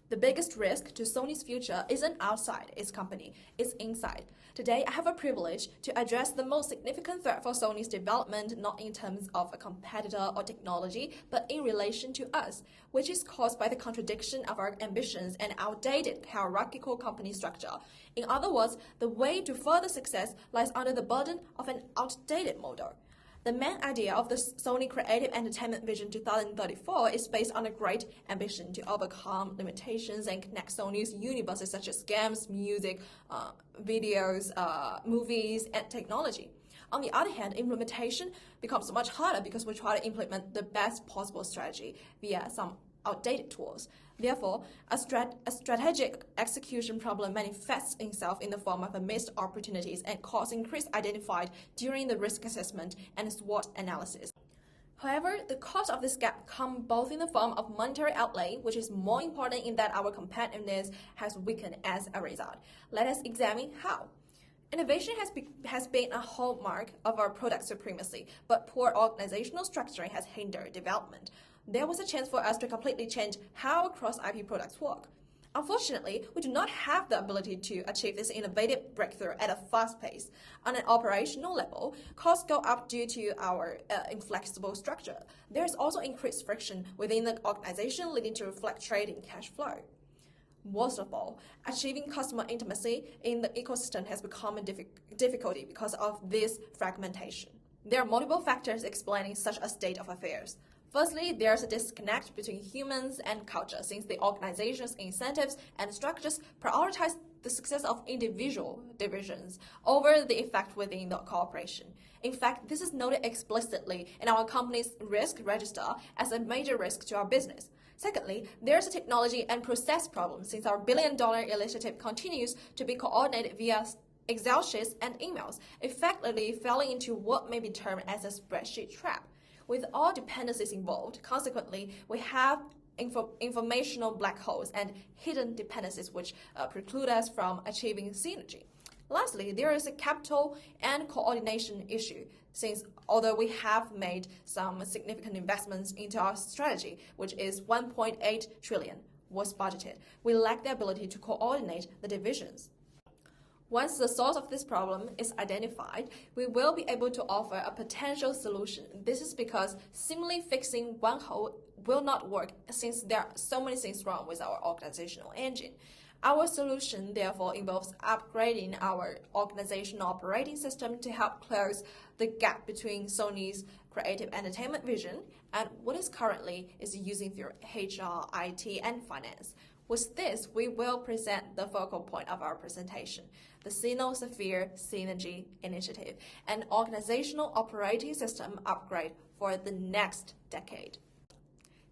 The biggest risk to Sony's future isn't outside its company, it's inside. Today, I have a privilege to address the most significant threat for Sony's development, not in terms of a competitor or technology, but in relation to us, which is caused by the contradiction of our ambitions and outdated hierarchical company structure. In other words, the way to further success lies under the burden of an outdated model. The main idea of the Sony Creative Entertainment Vision 2034 is based on a great ambition to overcome limitations and connect Sony's universes such as games, music, videos, movies, and technology. On the other hand, implementation becomes much harder because we try to implement the best possible strategy via some outdated tools. Therefore, a strategic execution problem manifests itself in the form of missed opportunities and cost increase identified during the risk assessment and SWOT analysis. However, the cost of this gap comes both in the form of monetary outlay, which is more important in that our competitiveness has weakened as a result. Let us examine how. Innovation has been a hallmark of our product supremacy, but poor organizational structuring has hindered development. There was a chance for us to completely change how cross-IP products work. Unfortunately, we do not have the ability to achieve this innovative breakthrough at a fast pace. On an operational level, costs go up due to our inflexible structure. There is also increased friction within the organization, leading to fluctuating cash flow. Worst of all, achieving customer intimacy in the ecosystem has become a difficulty because of this fragmentation. There are multiple factors explaining such a state of affairs. Firstly, there's a disconnect between humans and culture, since the organization's incentives and structures prioritize the success of individual divisions over the effect within the corporation. In fact, this is noted explicitly in our company's risk register as a major risk to our business. Secondly, there's a technology and process problem, since our billion-dollar initiative continues to be coordinated via Excel sheets and emails, effectively falling into what may be termed as a spreadsheet trap. With all dependencies involved, consequently, we have informational black holes and hidden dependencies which preclude us from achieving synergy. Lastly, there is a capital and coordination issue, since although we have made some significant investments into our strategy, which is 1.8 trillion was budgeted, we lack the ability to coordinate the divisions. Once the source of this problem is identified, we will be able to offer a potential solution. This is because simply fixing one hole will not work, since there are so many things wrong with our organizational engine. Our solution, therefore, involves upgrading our organizational operating system to help close the gap between Sony's creative entertainment vision and what is currently using through HR, IT, and finance. With this, we will present the focal point of our presentation, the Sino-Sphere Synergy Initiative, an organizational operating system upgrade for the next decade.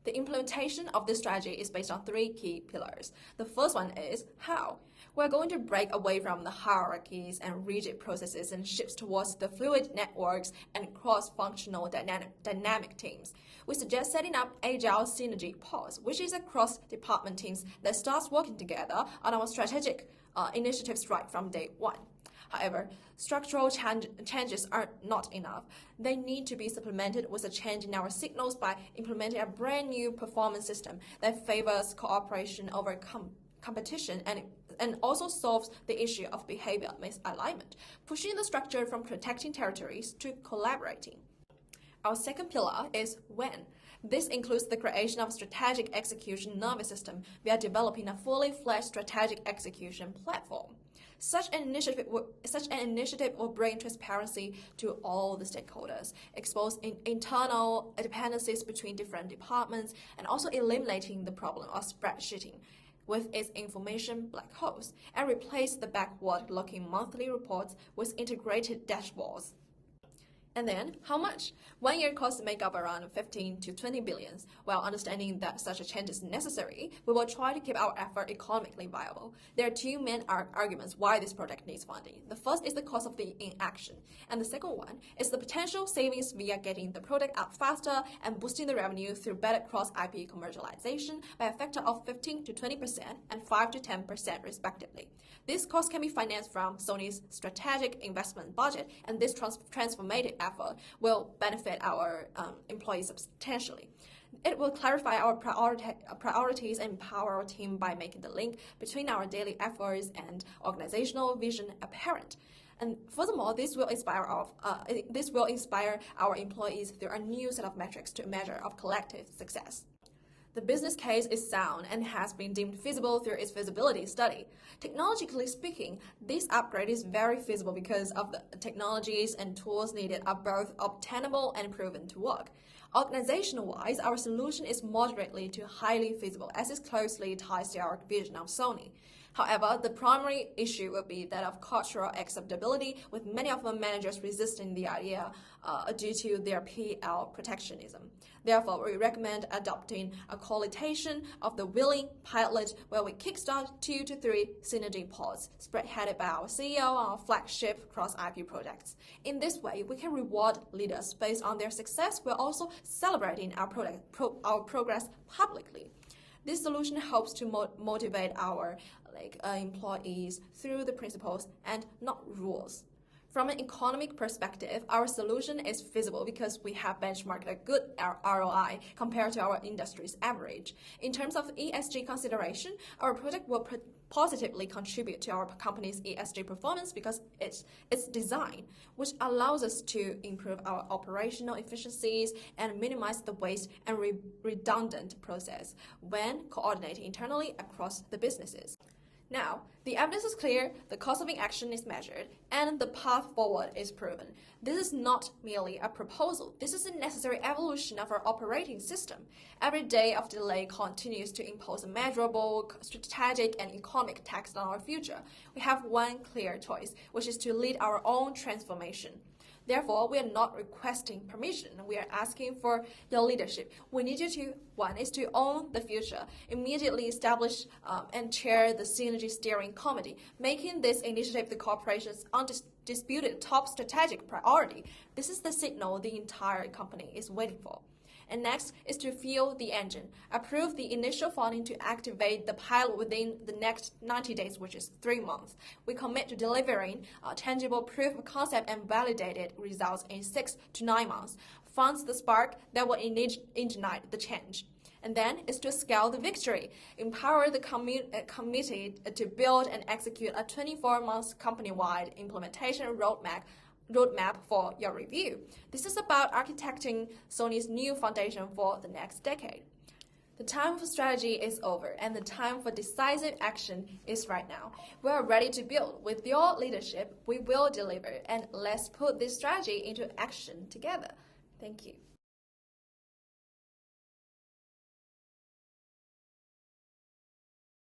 The implementation of this strategy is based on three key pillars. The first one is how. We're going to break away from the hierarchies and rigid processes and shift towards the fluid networks and cross-functional dynamic teams. We suggest setting up Agile Synergy Pods, which is a cross-department teams that starts working together on our strategic initiatives right from day one. However, structural changes are not enough. They need to be supplemented with a change in our signals by implementing a brand new performance system that favors cooperation over competition and also solves the issue of behavior misalignment, pushing the structure from protecting territories to collaborating. Our second pillar is when. This includes the creation of a strategic execution nervous system via developing a fully fledged strategic execution platform. Such an initiative will bring transparency to all the stakeholders, expose internal dependencies between different departments, and also eliminating the problem of spreadsheeting with its information black holes, and replace the backward-looking monthly reports with integrated dashboards. And then, how much? 1 year costs make up around 15 to 20 billions. While understanding that such a change is necessary, we will try to keep our effort economically viable. There are two main arguments why this project needs funding. The first is the cost of the inaction, and the second one is the potential savings via getting the product out faster and boosting the revenue through better cross-IP commercialization by a factor of 15 to 20% and 5 to 10% respectively. This cost can be financed from Sony's strategic investment budget, and this transformative effort will benefit our employees substantially. It will clarify our priorities and empower our team by making the link between our daily efforts and organizational vision apparent. And furthermore, this will inspire our employees through a new set of metrics to measure of collective success. The business case is sound and has been deemed feasible through its feasibility study. Technologically speaking, this upgrade is very feasible because of the technologies and tools needed are both obtainable and proven to work. Organizational-wise, our solution is moderately to highly feasible as it closely ties to our vision of Sony. However, the primary issue will be that of cultural acceptability, with many of the managers resisting the idea due to their PL protectionism. Therefore, we recommend adopting a coalition of the willing pilot where we kickstart 2 to 3 synergy pods, spearheaded by our CEO on our flagship cross-IP projects. In this way, we can reward leaders based on their success while also celebrating our progress publicly. This solution helps to motivate our employees through the principles and not rules. From an economic perspective, our solution is feasible because we have benchmarked a good ROI compared to our industry's average. In terms of ESG consideration, our project will positively contribute to our company's ESG performance because its design, which allows us to improve our operational efficiencies and minimize the waste and redundant process when coordinating internally across the businesses. Now, the evidence is clear, the cost of inaction is measured, and the path forward is proven. This is not merely a proposal. This is a necessary evolution of our operating system. Every day of delay continues to impose a measurable, strategic, and economic tax on our future. We have one clear choice, which is to lead our own transformation. Therefore, we are not requesting permission. We are asking for your leadership. We need you to, one, is to own the future, immediately establish and chair the Synergy Steering Committee, making this initiative the corporation's undisputed top strategic priority. This is the signal the entire company is waiting for. And next is to fuel the engine. Approve the initial funding to activate the pilot within the next 90 days, which is 3 months. We commit to delivering tangible proof of concept and validated results in 6 to 9 months. Funds the spark that will ignite the change. And then is to scale the victory. Empower the committee to build and execute a 24-month company-wide implementation roadmap for your review. This is about architecting Sony's new foundation for the next decade. The time for strategy is over, and the time for decisive action is right now. We are ready to build. With your leadership, we will deliver, and let's put this strategy into action together. Thank you.